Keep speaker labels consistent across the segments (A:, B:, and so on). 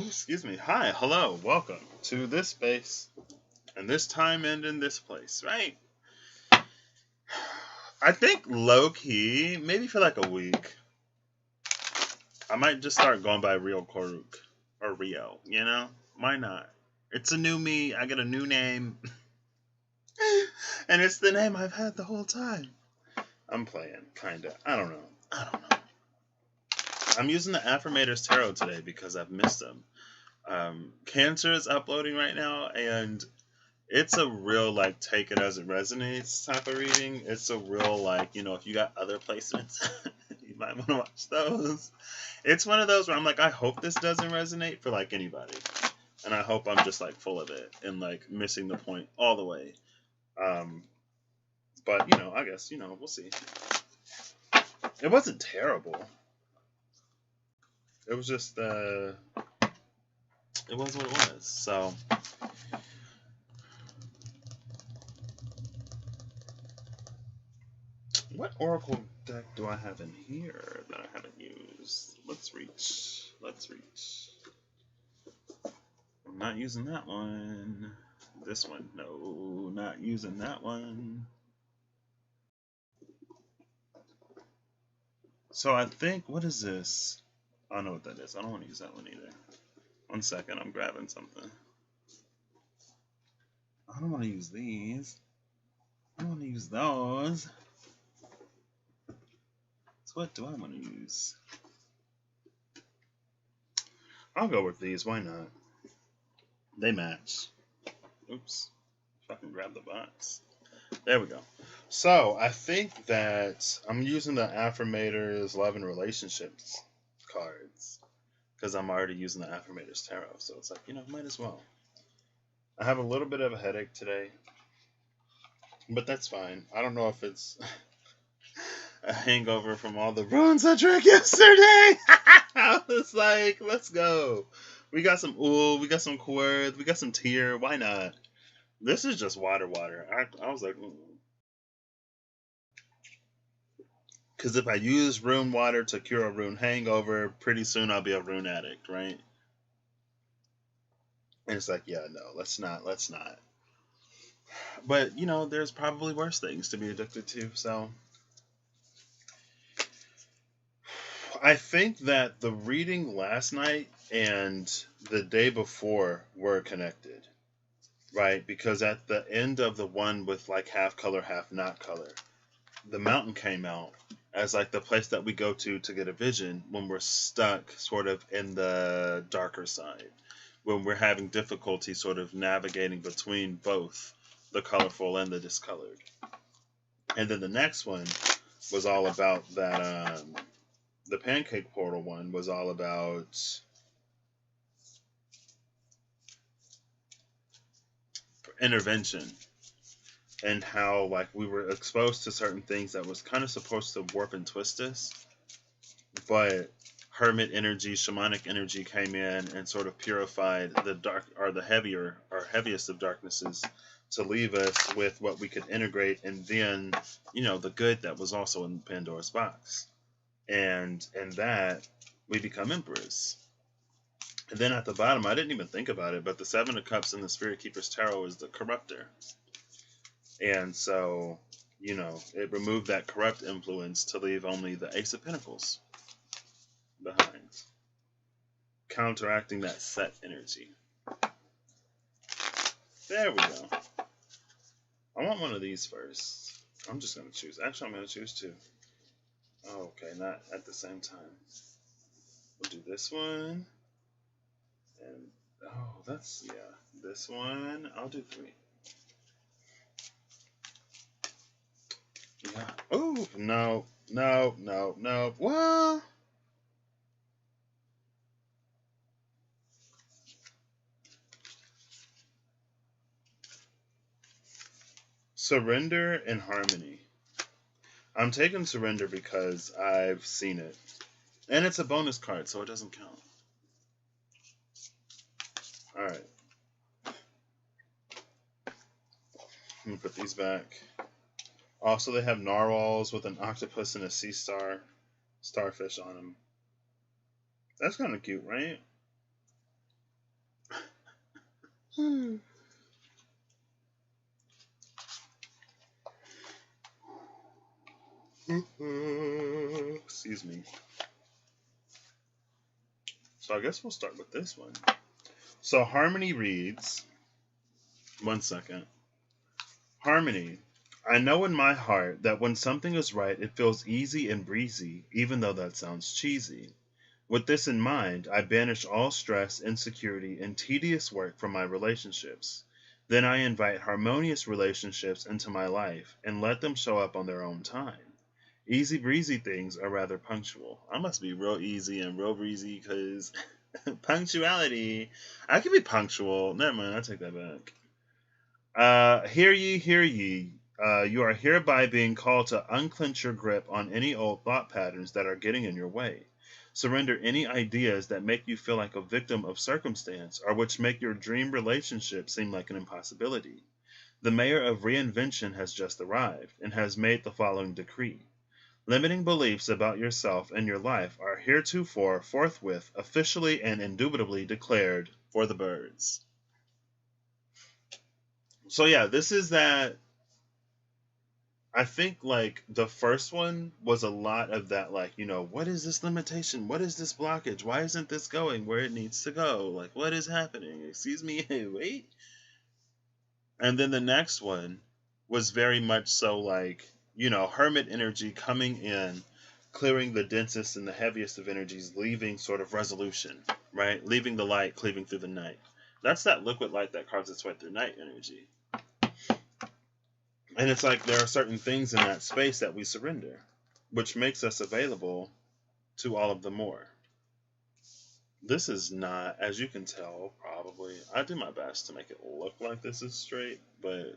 A: Excuse me. Hi, hello, welcome to this space and this time and in this place, right? I think low key, maybe for like a week, I might just start going by Real Koruk or Rio, you know? Why not? It's a new me, I get a new name, and it's the name I've had the whole time. I'm playing, kinda. I don't know. I'm using the Affirmators Tarot today because I've missed them. Cancer is uploading right now, and it's a real like take it as it resonates type of reading. It's a real like, if you got other placements, you might want to watch those. It's one of those where I'm like, I hope this doesn't resonate for like anybody, and I hope I'm just like full of it and like missing the point all the way. But I guess we'll see. It wasn't terrible. It was just it was what it was. So. What Oracle deck do I have in here that I haven't used? Let's reach. I'm not using that one. This one. No, not using that one. So I think, what is this? I don't know what that is. I don't want to use that one either. 1 second, I'm grabbing something. I don't want to use these. I want to use those. So what do I want to use? I'll go with these. Why not? They match. Oops. If I can grab the box. There we go. So I think that I'm using the Affirmators Love and Relationships cards because I'm already using the Affirmators Tarot. So it's like, might as well. I have a little bit of a headache today, but that's fine. I don't know if it's a hangover from all the runes I drank yesterday. I was like, let's go. We got some ool, we got some quartz, we got some tear. Why not? This is just water. I was like, because if I use rune water to cure a rune hangover, pretty soon I'll be a rune addict, right? And it's like, yeah, no, let's not. But, there's probably worse things to be addicted to, so. I think that the reading last night and the day before were connected, right? Because at the end of the one with like half color, half not color, the mountain came out as like the place that we go to get a vision when we're stuck sort of in the darker side, when we're having difficulty sort of navigating between both the colorful and the discolored. And then the next one was all about that, the pancake portal one was all about intervention and how like we were exposed to certain things that was kind of supposed to warp and twist us, but hermit energy, shamanic energy came in and sort of purified the dark or the heaviest of darknesses to leave us with what we could integrate, and then the good that was also in Pandora's box. And in that, we become emperors. And then at the bottom, I didn't even think about it, but the Seven of Cups in the Spirit Keeper's Tarot is the corruptor. And so, it removed that corrupt influence to leave only the Ace of Pentacles behind, counteracting that set energy. There we go. I want one of these first. I'm just going to choose. Actually, I'm going to choose two. Oh, okay, not at the same time. We'll do this one. And, this one. I'll do 3. Yeah. Oh, no. Well, Surrender and Harmony. I'm taking Surrender because I've seen it. And it's a bonus card, so it doesn't count. Alright. Let me put these back. Also, they have narwhals with an octopus and a sea starfish on them. That's kind of cute, right? Excuse me. So I guess we'll start with this one. So Harmony reads, one second. Harmony. I know in my heart that when something is right, it feels easy and breezy, even though that sounds cheesy. With this in mind, I banish all stress, insecurity, and tedious work from my relationships. Then I invite harmonious relationships into my life and let them show up on their own time. Easy breezy things are rather punctual. I must be real easy and real breezy because punctuality. I can be punctual. Never mind, I take that back. Hear ye, hear ye. You are hereby being called to unclench your grip on any old thought patterns that are getting in your way. Surrender any ideas that make you feel like a victim of circumstance or which make your dream relationship seem like an impossibility. The mayor of reinvention has just arrived and has made the following decree. Limiting beliefs about yourself and your life are heretofore, forthwith, officially, and indubitably declared for the birds. So yeah, this is that. I think like the first one was a lot of that, like, what is this limitation? What is this blockage? Why isn't this going where it needs to go? Like, what is happening? Excuse me, wait. And then the next one was very much so like, hermit energy coming in, clearing the densest and the heaviest of energies, leaving sort of resolution, right? Leaving the light, cleaving through the night. That's that liquid light that carves its way through night energy. And it's like there are certain things in that space that we surrender, which makes us available to all of the more. This is not, as you can tell, probably. I do my best to make it look like this is straight, but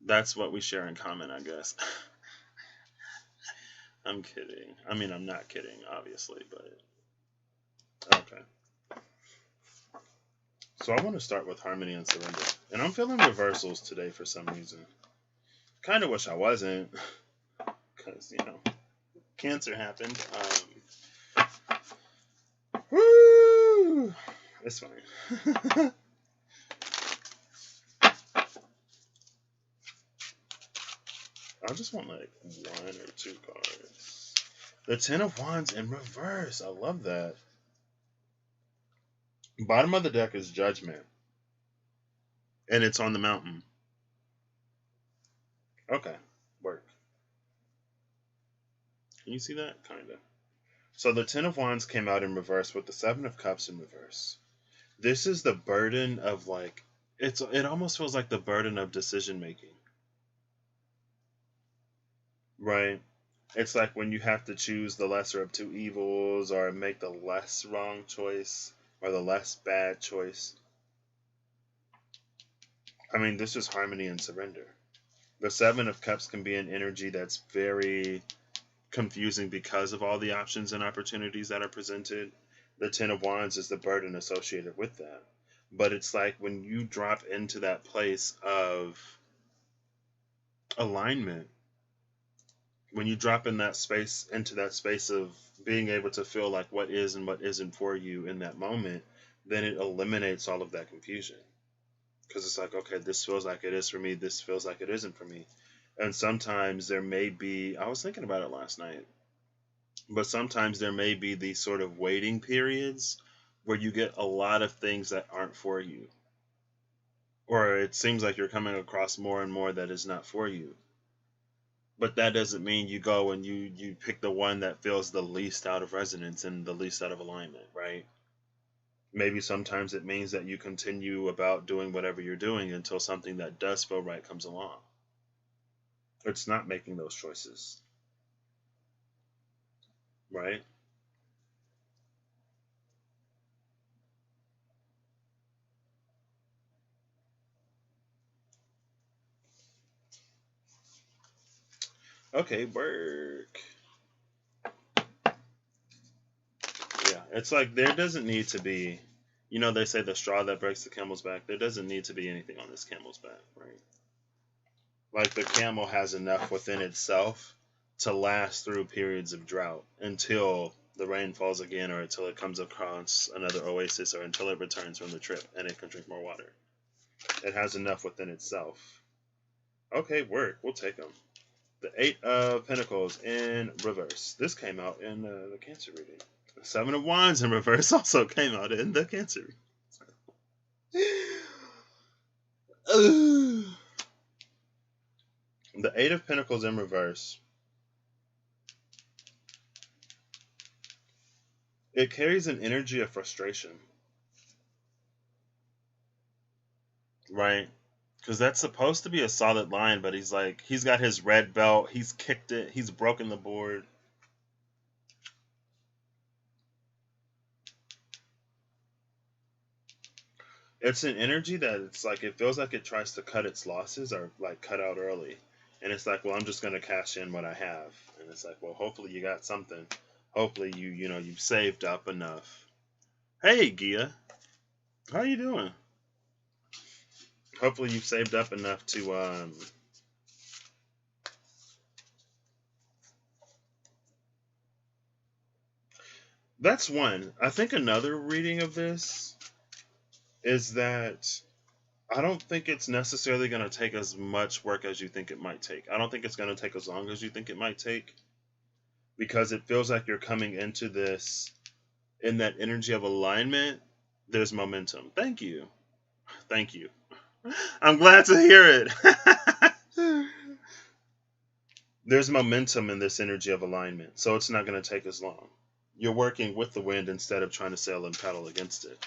A: that's what we share in common, I guess. I'm kidding. I mean, I'm not kidding, obviously, but okay. So I want to start with harmony and surrender. And I'm feeling reversals today for some reason. Kind of wish I wasn't. Because, cancer happened. Woo! It's fine. I just want like 1 or 2 cards. The Ten of Wands in reverse. I love that. Bottom of the deck is Judgment. And it's on the mountain. Okay. Work. Can you see that? Kinda. So the Ten of Wands came out in reverse with the Seven of Cups in reverse. This is the burden of like, it almost feels like the burden of decision making. Right? It's like when you have to choose the lesser of two evils or make the less wrong choice or the less bad choice. I mean, this is harmony and surrender. The Seven of Cups can be an energy that's very confusing because of all the options and opportunities that are presented. The Ten of Wands is the burden associated with that. But it's like when you drop into that place of alignment, when you drop into that space of being able to feel like what is and what isn't for you in that moment, then it eliminates all of that confusion. Because it's like, okay, this feels like it is for me, this feels like it isn't for me. And sometimes there may be, I was thinking about it last night, but sometimes there may be these sort of waiting periods where you get a lot of things that aren't for you. Or it seems like you're coming across more and more that is not for you. But that doesn't mean you go and you pick the one that feels the least out of resonance and the least out of alignment, right? Maybe sometimes it means that you continue about doing whatever you're doing until something that does feel right comes along. It's not making those choices, right? Okay, work. Yeah, it's like there doesn't need to be, they say the straw that breaks the camel's back. There doesn't need to be anything on this camel's back, right? Like the camel has enough within itself to last through periods of drought until the rain falls again, or until it comes across another oasis, or until it returns from the trip and it can drink more water. It has enough within itself. Okay, work. We'll take them. The Eight of Pentacles in reverse. This came out in the Cancer reading. The Seven of Wands in reverse also came out in the Cancer reading. The Eight of Pentacles in reverse. It carries an energy of frustration. Right? Because that's supposed to be a solid line, but he's like, he's got his red belt, he's kicked it, he's broken the board. It's an energy that it's like, it feels like it tries to cut its losses or like cut out early. And it's like, well, I'm just going to cash in what I have. And it's like, well, hopefully you got something. Hopefully you've saved up enough. Hey, Gia. How you doing? Hopefully you've saved up enough to that's one. I think another reading of this is that I don't think it's necessarily going to take as much work as you think it might take. I don't think it's going to take as long as you think it might take, because it feels like you're coming into this in that energy of alignment. There's momentum. Thank you. Thank you. I'm glad to hear it. There's momentum in this energy of alignment, so it's not going to take as long. You're working with the wind instead of trying to sail and paddle against it.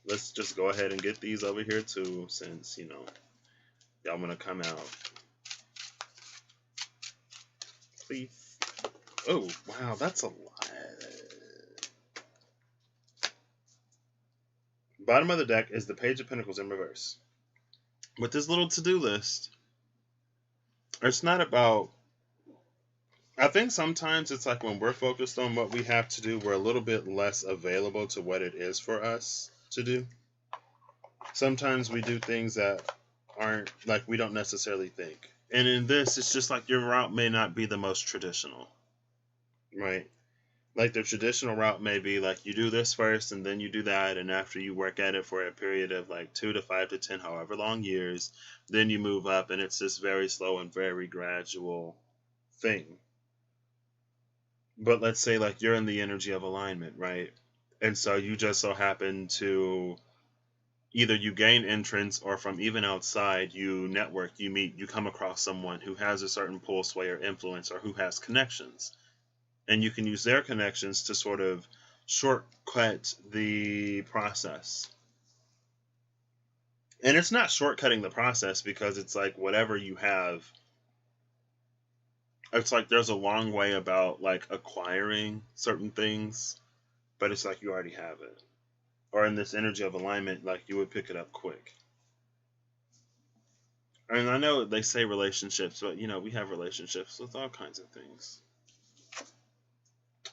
A: Let's just go ahead and get these over here too, since, y'all want to come out. Please. Oh, wow, that's a lot. Bottom of the deck is the Page of Pentacles in reverse. With this little to-do list, it's not about... I think sometimes it's like when we're focused on what we have to do, we're a little bit less available to what it is for us to do. Sometimes we do things that aren't, like, we don't necessarily think. And in this, it's just like your route may not be the most traditional, right? Like the traditional route may be like you do this first and then you do that, and after you work at it for a period of like 2 to 5 to 10, however long years, then you move up, and it's this very slow and very gradual thing. But let's say like you're in the energy of alignment, right? And so you just so happen to either you gain entrance, or from even outside you network, you meet, you come across someone who has a certain pull, sway, or influence, or who has connections. And you can use their connections to sort of shortcut the process. And it's not shortcutting the process, because it's like whatever you have, it's like there's a long way about like acquiring certain things, but it's like you already have it. Or in this energy of alignment, like you would pick it up quick. And I know they say relationships, but we have relationships with all kinds of things.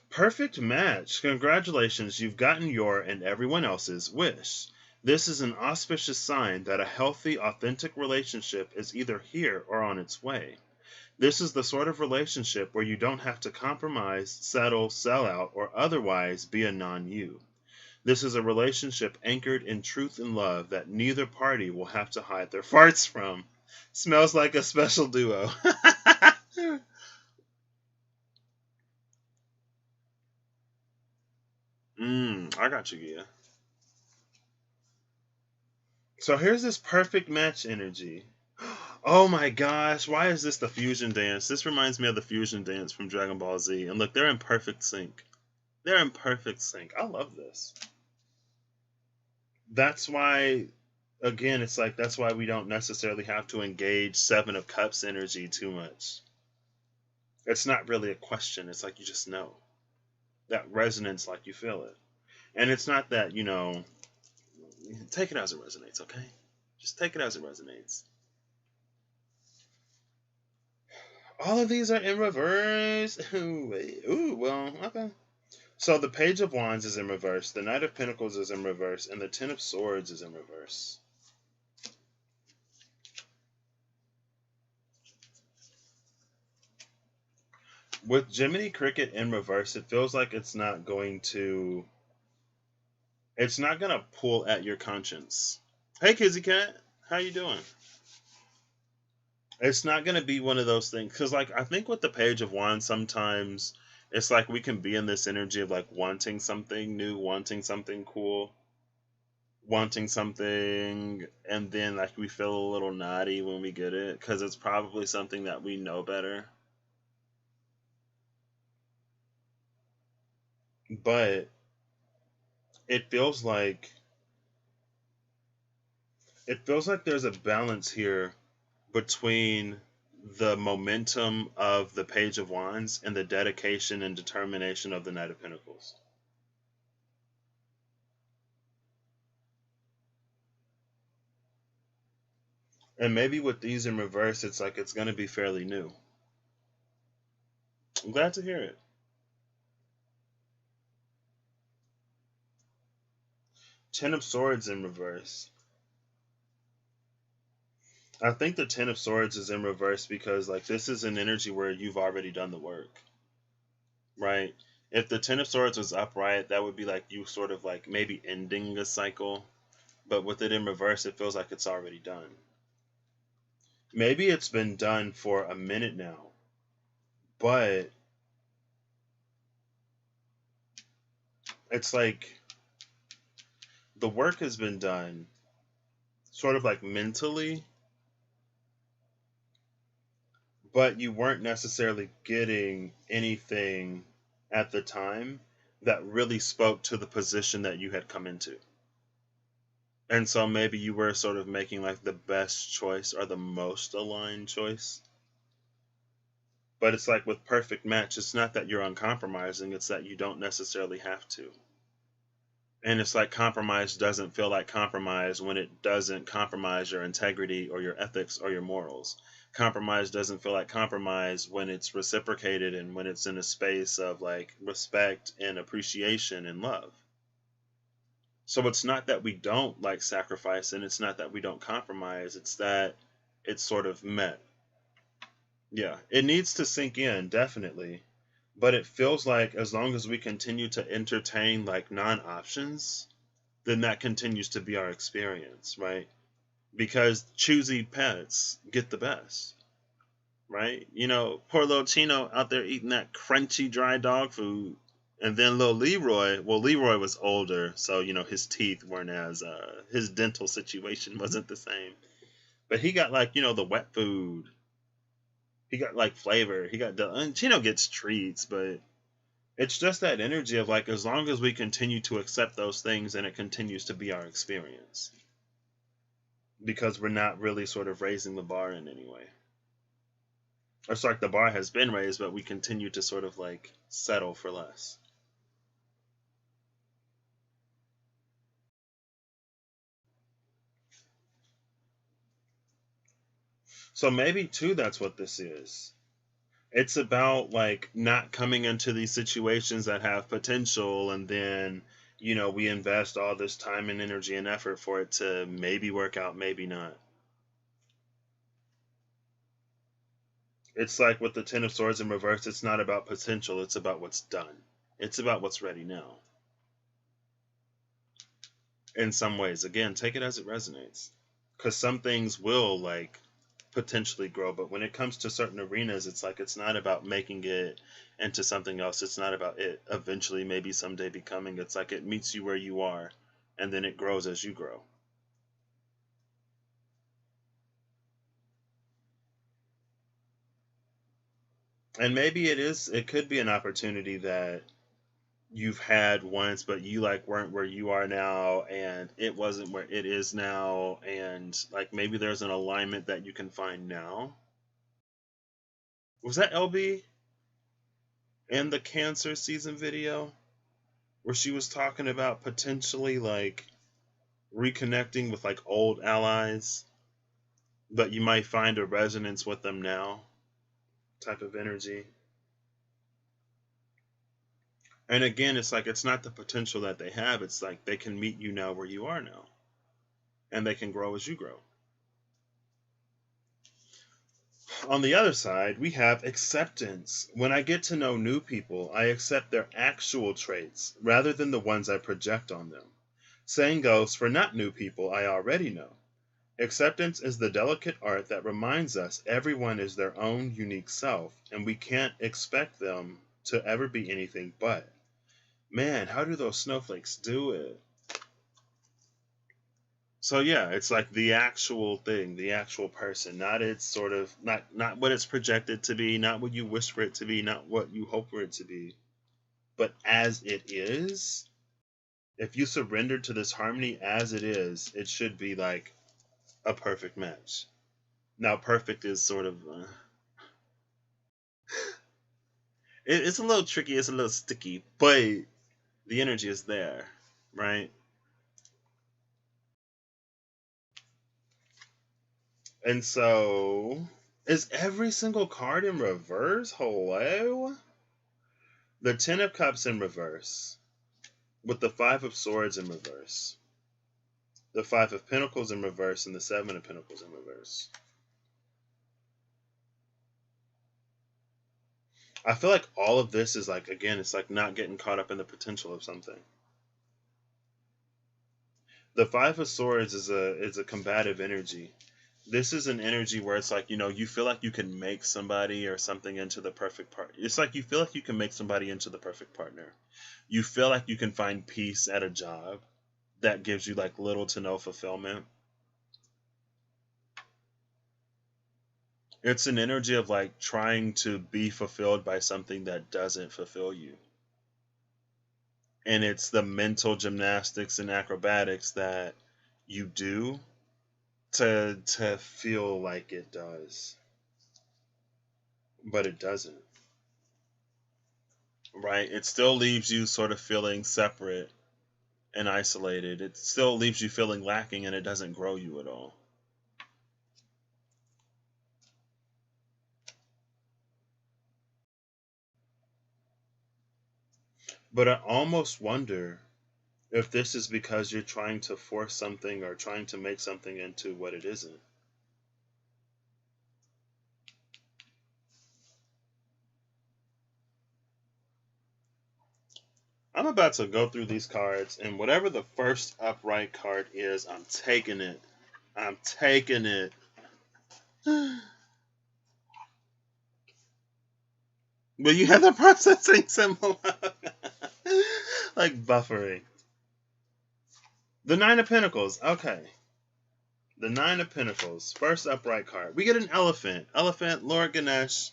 A: Perfect match. Congratulations, you've gotten your and everyone else's wish. This is an auspicious sign that a healthy, authentic relationship is either here or on its way. This is the sort of relationship where you don't have to compromise, settle, sell out, or otherwise be a non-you. This is a relationship anchored in truth and love that neither party will have to hide their farts from. Smells like a special duo. I got you, Gia. So here's this perfect match energy. Oh my gosh, why is this the fusion dance? This reminds me of the fusion dance from Dragon Ball Z. And look, they're in perfect sync. They're in perfect sync. I love this. That's why, again, it's like, that's why we don't necessarily have to engage Seven of Cups energy too much. It's not really a question. It's like you just know. That resonance, like you feel it. And it's not that, take it as it resonates, okay? Just take it as it resonates. All of these are in reverse. Ooh, well, okay. So the Page of Wands is in reverse, the Knight of Pentacles is in reverse, and the Ten of Swords is in reverse. With Jiminy Cricket in reverse, it feels like it's not gonna pull at your conscience. Hey, Kizzy Cat, how you doing? It's not gonna be one of those things because, like, I think with the Page of Wands, sometimes it's like we can be in this energy of like wanting something new, wanting something cool, wanting something, and then like we feel a little naughty when we get it because it's probably something that we know better. But it feels like there's a balance here between the momentum of the Page of Wands and the dedication and determination of the Knight of Pentacles. And maybe with these in reverse, it's like it's going to be fairly new. I'm glad to hear it. Ten of Swords in reverse. I think the Ten of Swords is in reverse because like this is an energy where you've already done the work, right? If the Ten of Swords was upright, that would be like you sort of like maybe ending a cycle. But with it in reverse, it feels like it's already done. Maybe it's been done for a minute now, but it's like the work has been done sort of like mentally, but you weren't necessarily getting anything at the time that really spoke to the position that you had come into. And so maybe you were sort of making like the best choice or the most aligned choice. But it's like with perfect match, it's not that you're uncompromising, it's that you don't necessarily have to. And it's like compromise doesn't feel like compromise when it doesn't compromise your integrity or your ethics or your morals. Compromise doesn't feel like compromise when it's reciprocated and when it's in a space of like respect and appreciation and love. So it's not that we don't like sacrifice and it's not that we don't compromise, it's that it's sort of met. Yeah, it needs to sink in, definitely. But it feels like as long as we continue to entertain like non options, then that continues to be our experience, right? Because choosy pets get the best, right? You know, poor little Chino out there eating that crunchy dry dog food. And then little Leroy, well, Leroy was older, so, you know, his teeth weren't as, his dental situation wasn't the same. But he got like, you know, the wet food. He got like flavor. And Chino gets treats, but it's just that energy of like, as long as we continue to accept those things, and it continues to be our experience. Because we're not really sort of raising the bar in any way. It's like the bar has been raised, but we continue to sort of like settle for less. So maybe too, that's what this is. It's about like not coming into these situations that have potential, and then, you know, we invest all this time and energy and effort for it to maybe work out, maybe not. It's like with the Ten of Swords in reverse, it's not about potential, it's about what's done. It's about what's ready now. In some ways, again, take it as it resonates. Because some things will like potentially grow, but when it comes to certain arenas, it's like it's not about making it into something else. It's not about it eventually, maybe someday becoming. It's like it meets you where you are, and then it grows as you grow. And maybe it could be an opportunity that you've had once, but you like weren't where you are now, and it wasn't where it is now, and like maybe there's an alignment that you can find now. Was that LB in the Cancer season video where she was talking about potentially like reconnecting with like old allies, but you might find a resonance with them now type of energy? And again, it's like it's not the potential that they have, it's like they can meet you now where you are now, and they can grow as you grow. On the other side, we have acceptance. When I get to know new people, I accept their actual traits rather than the ones I project on them. Same goes for not new people I already know. Acceptance is the delicate art that reminds us everyone is their own unique self, and we can't expect them to ever be anything but. Man, how do those snowflakes do it? So yeah, it's like the actual thing, the actual person, not its sort of not what it's projected to be, not what you wish for it to be, not what you hope for it to be, but as it is. If you surrender to this harmony as it is, it should be like a perfect match. Now, perfect is sort of it's a little tricky, it's a little sticky, but the energy is there, right? And so, is every single card in reverse? Hello? The Ten of Cups in reverse, with the Five of Swords in reverse, the Five of Pentacles in reverse, and the Seven of Pentacles in reverse. I feel like all of this is like, again, it's like not getting caught up in the potential of something. The Five of Swords is a combative energy. This is an energy where it's like, you feel like you can make somebody or something into the perfect part. It's like you feel like you can make somebody into the perfect partner. You feel like you can find peace at a job that gives you like little to no fulfillment. It's an energy of like trying to be fulfilled by something that doesn't fulfill you. And it's the mental gymnastics and acrobatics that you do to feel like it does. But it doesn't. Right? It still leaves you sort of feeling separate and isolated. It still leaves you feeling lacking and it doesn't grow you at all. But I almost wonder if this is because you're trying to force something or trying to make something into what it isn't. I'm about to go through these cards, and whatever the first upright card is, I'm taking it. I'm taking it. But you have the processing symbol. Like buffering. The Nine of Pentacles. Okay. The Nine of Pentacles. First upright card. We get an elephant. Elephant, Lord Ganesh.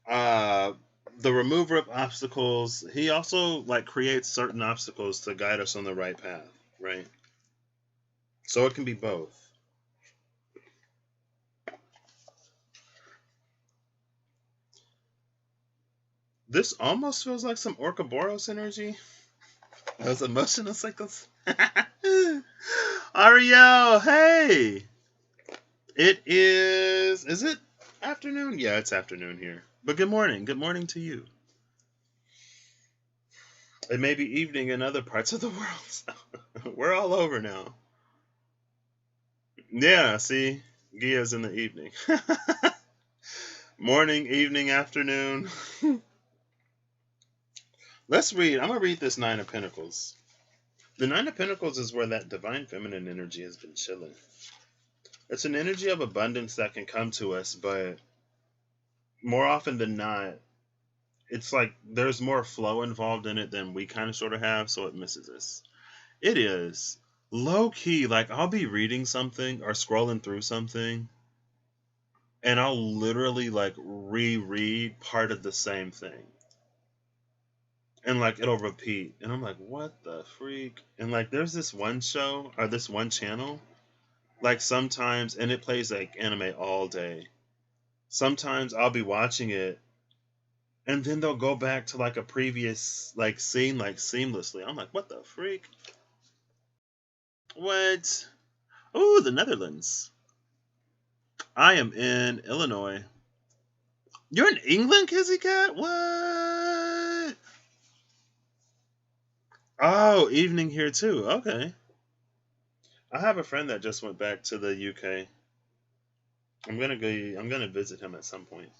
A: The remover of obstacles. He also like creates certain obstacles to guide us on the right path, right? So it can be both. This almost feels like some Ouroboros energy. Those emotional cycles. Ariel, hey! It is it afternoon? Yeah, it's afternoon here. But good morning. Good morning to you. It may be evening in other parts of the world. So we're all over now. Yeah, see? Gia's in the evening. Morning, evening, afternoon. Let's read. I'm going to read this Nine of Pentacles. The Nine of Pentacles is where that divine feminine energy has been chilling. It's an energy of abundance that can come to us, but more often than not, it's like there's more flow involved in it than we kind of sort of have, so it misses us. It is low key, like I'll be reading something or scrolling through something, and I'll literally like reread part of the same thing. And like it'll repeat. And I'm like, what the freak? And like there's this one show or this one channel, like sometimes, and it plays like anime all day. Sometimes I'll be watching it and then they'll go back to like a previous like scene like seamlessly. I'm like, what the freak? What? Oh, the Netherlands. I am in Illinois. You're in England, Kizzy Cat? What? Oh, evening here too. Okay. I have a friend that just went back to the UK. I'm gonna visit him at some point.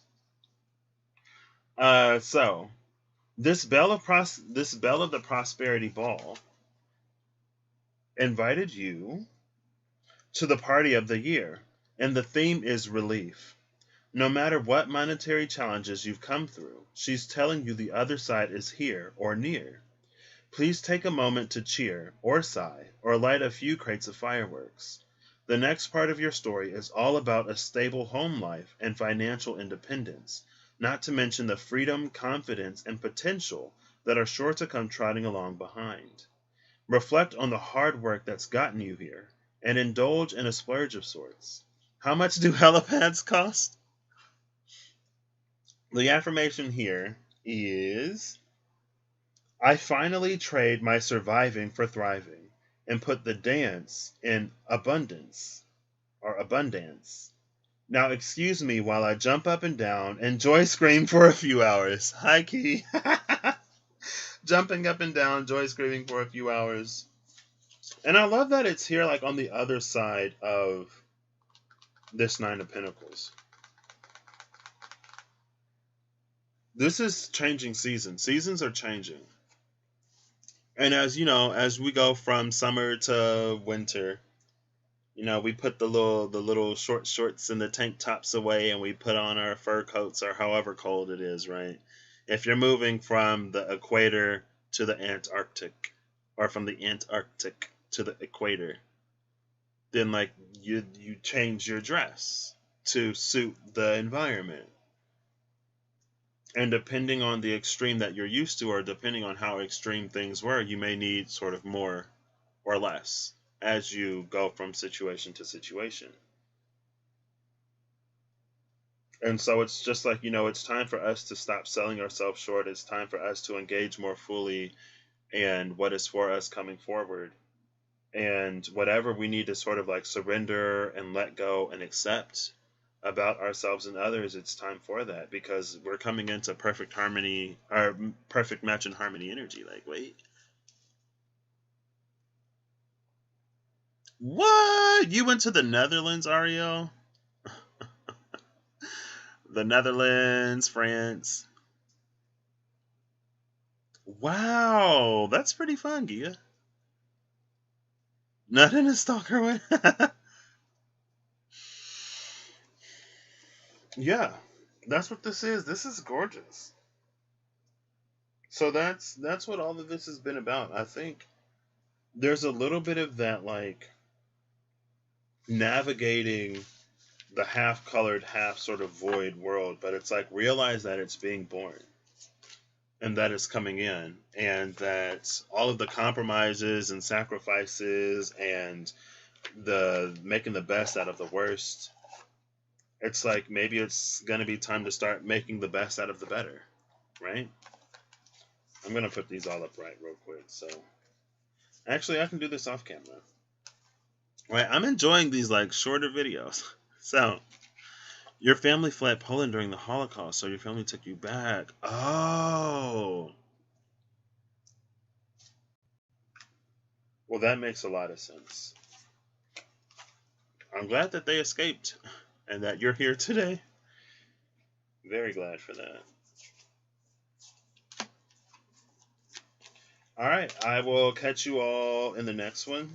A: So this belle of the prosperity ball invited you to the party of the year, and the theme is relief. No matter what monetary challenges you've come through, she's telling you the other side is here or near. Please take a moment to cheer, or sigh, or light a few crates of fireworks. The next part of your story is all about a stable home life and financial independence, not to mention the freedom, confidence, and potential that are sure to come trotting along behind. Reflect on the hard work that's gotten you here, and indulge in a splurge of sorts. How much do helipads cost? The affirmation here is: I finally trade my surviving for thriving and put the dance in abundance or abundance. Now excuse me while I jump up and down and joy scream for a few hours. Hi, Key. Jumping up and down, joy screaming for a few hours. And I love that it's here like on the other side of this Nine of Pentacles. This is changing seasons. Seasons are changing. And as you know, as we go from summer to winter, you know, we put the little short shorts and the tank tops away, and we put on our fur coats or however cold it is, right? If you're moving from the equator to the Antarctic, or from the Antarctic to the equator, then like you change your dress to suit the environment. And depending on the extreme that you're used to, or depending on how extreme things were, you may need sort of more or less as you go from situation to situation. And so it's just like, you know, it's time for us to stop selling ourselves short. It's time for us to engage more fully in what is for us coming forward. And whatever we need to sort of like surrender and let go and accept about ourselves and others, it's time for that, because we're coming into perfect harmony, or perfect match and harmony energy. Like, wait, what? You went to the Netherlands, Ariel? The Netherlands, France. Wow, that's pretty fun, Gia. Not in a stalker way. Yeah, that's what this is. This is gorgeous. So that's what all of this has been about. I think there's a little bit of that, like navigating the half colored, half sort of void world, but it's like realize that it's being born and that it's coming in, and that all of the compromises and sacrifices and the making the best out of the worst, it's like maybe it's going to be time to start making the best out of the better, right? I'm going to put these all up right real quick. So actually I can do this off camera. Right, I'm enjoying these like shorter videos. So, your family fled Poland during the Holocaust, so your family took you back. Oh. Well, that makes a lot of sense. I'm glad that they escaped and that you're here today. Very glad for that. All right, I will catch you all in the next one.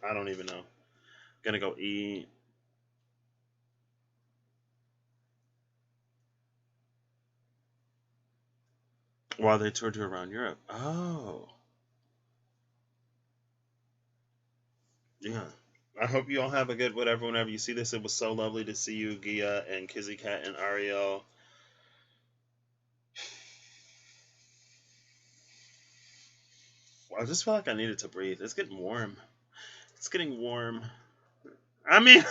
A: I don't even know. Gonna go eat. While they toured you around Europe. Oh. Yeah. I hope you all have a good whatever whenever you see this. It was so lovely to see you, Gia and Kizzy Cat and Ariel. I just feel like I needed to breathe. It's getting warm. It's getting warm. I mean,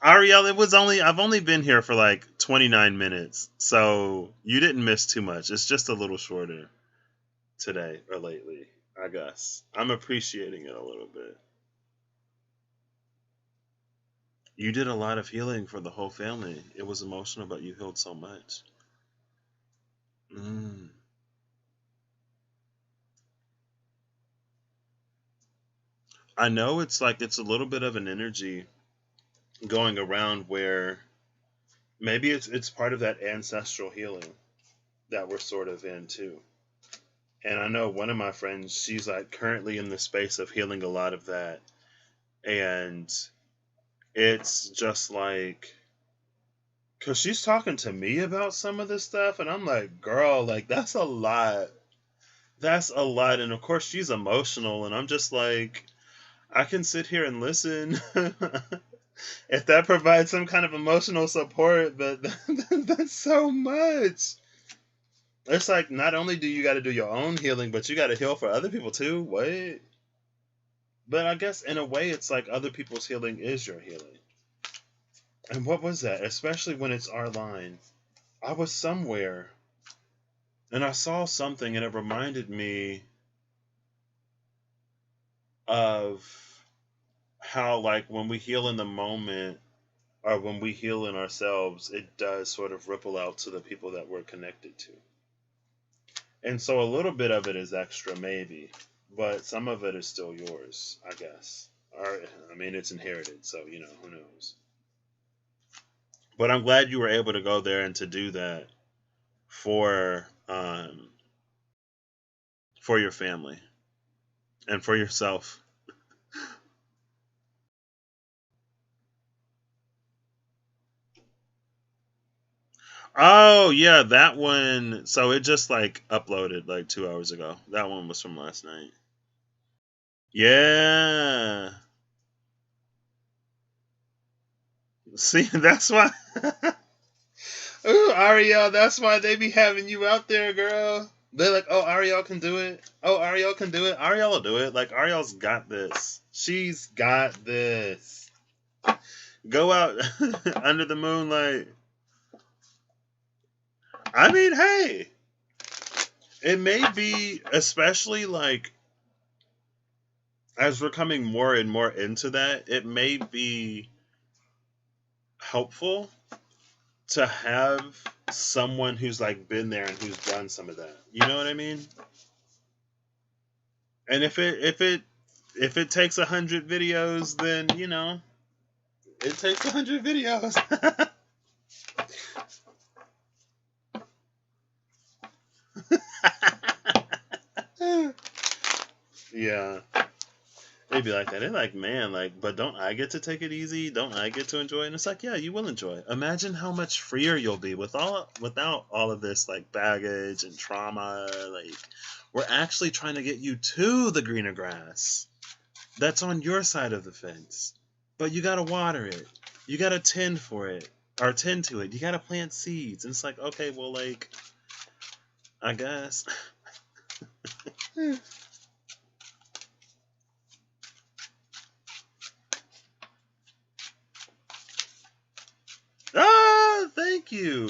A: Ariel, I've only been here for like 29 minutes, so you didn't miss too much. It's just a little shorter today or lately, I guess. I'm appreciating it a little bit. You did a lot of healing for the whole family. It was emotional, but you healed so much. Mm. I know it's like it's a little bit of an energy going around where maybe it's part of that ancestral healing that we're sort of in too. And I know one of my friends, she's like currently in the space of healing a lot of that. And it's just like, because she's talking to me about some of this stuff, and I'm like, girl, like, that's a lot. That's a lot. And of course, she's emotional, and I'm just like, I can sit here and listen if that provides some kind of emotional support, but that's so much. It's like, not only do you got to do your own healing, but you got to heal for other people too. What? But I guess in a way, it's like other people's healing is your healing. And what was that? Especially when it's our line. I was somewhere and I saw something and it reminded me of how, like, when we heal in the moment or when we heal in ourselves, it does sort of ripple out to the people that we're connected to. And so a little bit of it is extra, maybe, but some of it is still yours, I guess. Or, I mean, it's inherited, so, you know, who knows. But I'm glad you were able to go there and to do that for your family and for yourself. Oh yeah, that one. So it just like uploaded like 2 hours ago. That one was from last night. Yeah. See, that's why. Ooh, Ariel, that's why they be having you out there, girl. They're like, oh, Ariel can do it. Oh, Ariel can do it. Ariel will do it. Like, Ariel's got this. She's got this. Go out under the moonlight. I mean, hey, it may be, especially like as we're coming more and more into that, it may be helpful to have someone who's like been there and who's done some of that. You know what I mean? And if it takes 100 videos, then you know it takes 100 videos. Yeah, they'd be like that. They're like, man, like, but don't I get to take it easy? Don't I get to enjoy it? And it's like, yeah, you will enjoy it. Imagine how much freer you'll be without all of this like baggage and trauma. Like, we're actually trying to get you to the greener grass that's on your side of the fence. But you gotta water it. You gotta tend for it. Or tend to it. You gotta plant seeds. And it's like, okay, well, like, I guess. Ah, thank you.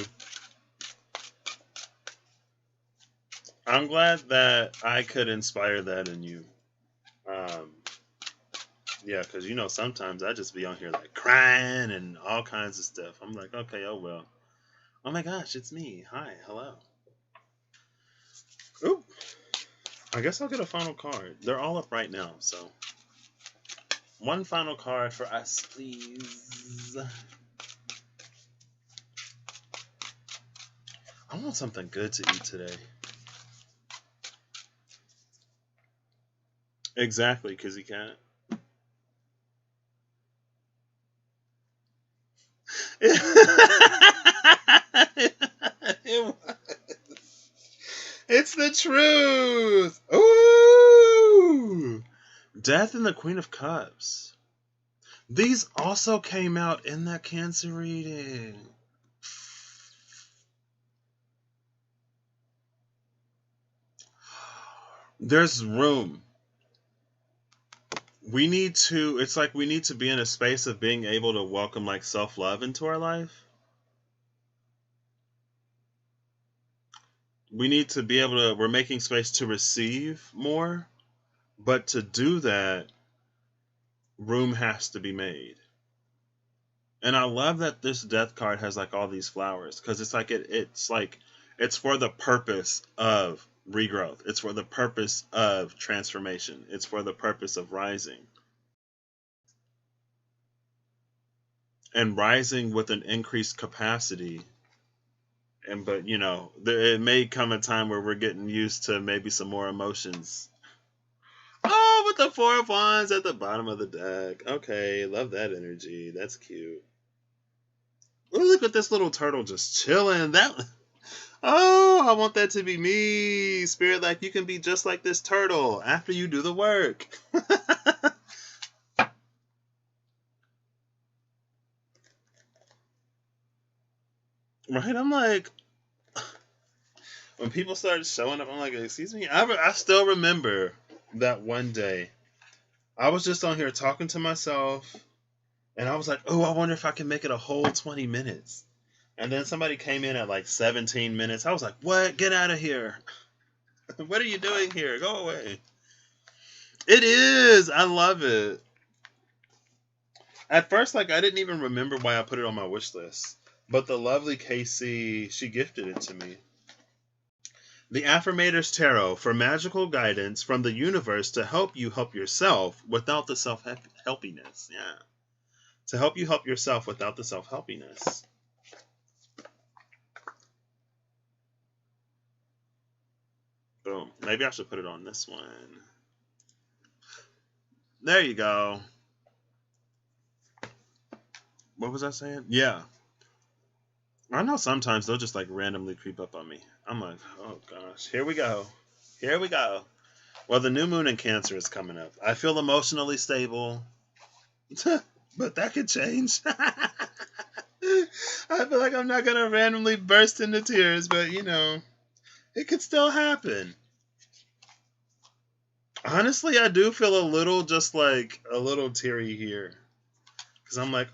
A: I'm glad that I could inspire that in you. Um, yeah, because you know sometimes I just be on here like crying and all kinds of stuff. I'm like, okay, oh well. Oh my gosh, it's me. Hi, hello. Oop. I guess I'll get a final card. They're all up right now, so one final card for us, please. I want something good to eat today. Exactly, because he can't. It's the truth. Ooh! Death and the Queen of Cups. These also came out in that Cancer reading. There's room. It's like we need to be in a space of being able to welcome like self-love into our life. We need to be able to, we're making space to receive more, but to do that, room has to be made. And I love that this death card has like all these flowers because it's like it's for the purpose of regrowth. It's for the purpose of transformation. It's for the purpose of rising. and rising with an increased capacity. And but it may come a time where we're getting used to maybe some more emotions. Oh, with the Four of Wands at the bottom of the deck. Okay, love that energy. That's cute. Ooh, look at this little turtle just chilling. Oh, I want that to be me. Spirit, like, you can be just like this turtle after you do the work. Right? I'm like, when people started showing up, I'm like, excuse me? I still remember that one day. I was just on here talking to myself, and I was like, oh, I wonder if I can make it a whole 20 minutes. And then somebody came in at like 17 minutes. I was like, what? Get out of here. What are you doing here? Go away. It is. I love it. At first, like, I didn't even remember why I put it on my wish list. But the lovely Casey, she gifted it to me. The Affirmator's Tarot for magical guidance from the universe to help you help yourself without the self-helpiness. Yeah. To help you help yourself without the self-helpiness. Boom. Maybe I should put it on this one. There you go. What was I saying? Yeah. I know sometimes they'll just like randomly creep up on me. I'm like, oh gosh, here we go. Here we go. Well, the new moon in Cancer is coming up. I feel emotionally stable. But that could change. I feel like I'm not going to randomly burst into tears, but it could still happen. Honestly, I do feel a little teary here. Because I'm like,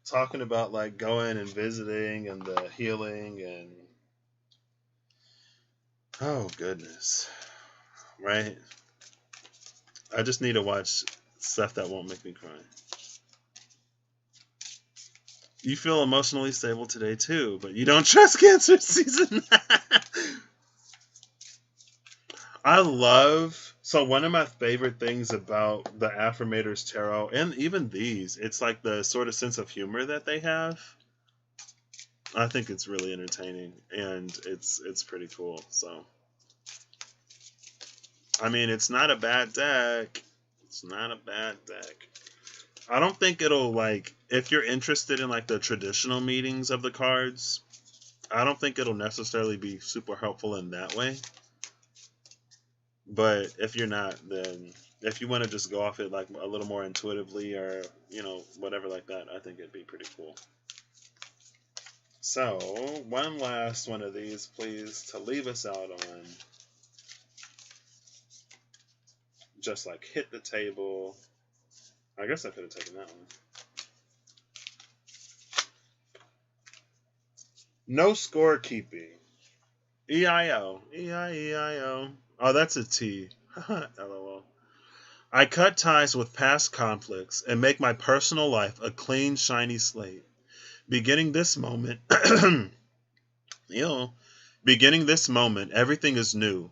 A: talking about like going and visiting and the healing and oh goodness, right? I just need to watch stuff that won't make me cry. You feel emotionally stable today too, but you don't trust Cancer season. So one of my favorite things about the Affirmator's Tarot, and even these, it's like the sort of sense of humor that they have. I think it's really entertaining, and it's pretty cool. So, I mean, it's not a bad deck. It's not a bad deck. I don't think it'll, like, if you're interested in like the traditional meanings of the cards, I don't think it'll necessarily be super helpful in that way. But if you're not, then if you want to just go off it like a little more intuitively or, whatever like that, I think it'd be pretty cool. So, one last one of these, please, to leave us out on. Just like hit the table. I guess I could have taken that one. No scorekeeping. EIO. E-I-E-I-O. Oh, that's a T. LOL. I cut ties with past conflicts and make my personal life a clean, shiny slate. Beginning this moment, everything is new.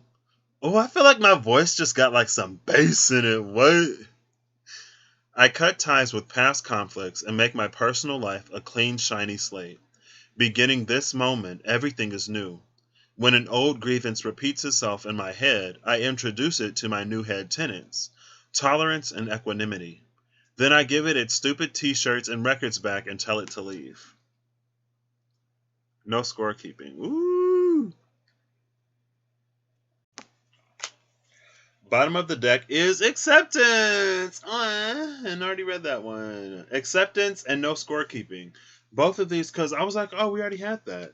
A: Oh, I feel like my voice just got like some bass in it. What? I cut ties with past conflicts and make my personal life a clean, shiny slate. Beginning this moment, everything is new. When an old grievance repeats itself in my head, I introduce it to my new head tenants. Tolerance and equanimity. Then I give it its stupid t-shirts and records back and tell it to leave. No scorekeeping. Ooh. Bottom of the deck is acceptance. And I already read that one. Acceptance and no scorekeeping. Both of these, because I was like, oh, we already had that.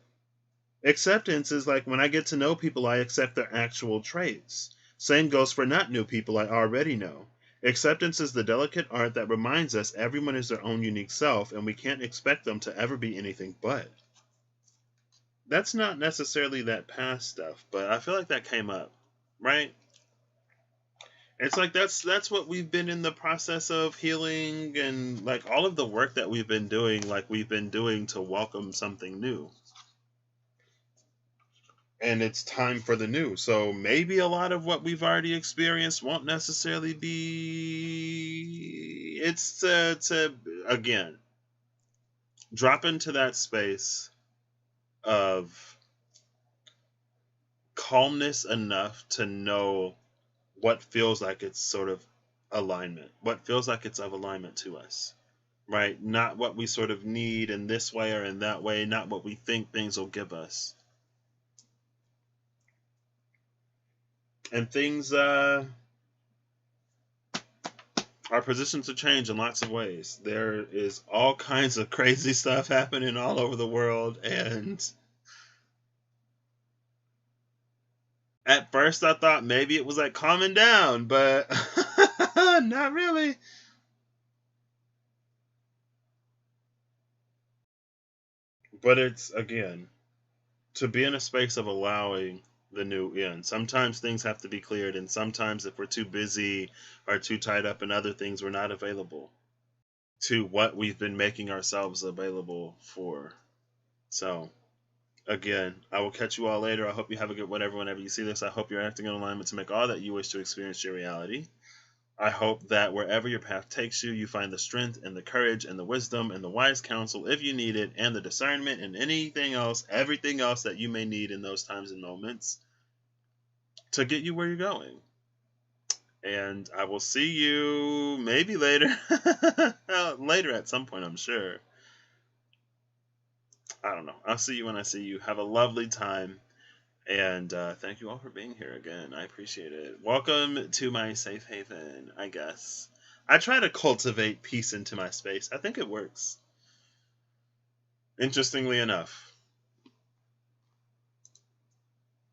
A: Acceptance is like when I get to know people, I accept their actual traits. Same goes for not new people I already know. Acceptance is the delicate art that reminds us everyone is their own unique self and we can't expect them to ever be anything but. That's not necessarily that past stuff, but I feel like that came up, right? It's like that's what we've been in the process of healing and like all of the work that we've been doing to welcome something new. And it's time for the new. So maybe a lot of what we've already experienced won't necessarily be. It's to again, drop into that space of calmness enough to know what feels like it's sort of alignment, what feels like it's of alignment to us, right? Not what we sort of need in this way or in that way, not what we think things will give us. And things are positioned to change in lots of ways. There is all kinds of crazy stuff happening all over the world, and at first I thought maybe it was like calming down, but not really. But it's, again, to be in a space of allowing the new in. Sometimes things have to be cleared, and sometimes if we're too busy or too tied up in other things, we're not available to what we've been making ourselves available for. So, again, I will catch you all later. I hope you have a good whatever whenever you see this. I hope you're acting in alignment to make all that you wish to experience your reality. I hope that wherever your path takes you, you find the strength and the courage and the wisdom and the wise counsel if you need it, and the discernment and anything else, everything else that you may need in those times and moments to get you where you're going. And I will see you maybe later. Later at some point, I'm sure. I don't know. I'll see you when I see you. Have a lovely time. And thank you all for being here again. I appreciate it. Welcome to my safe haven, I guess. I try to cultivate peace into my space. I think it works. Interestingly enough.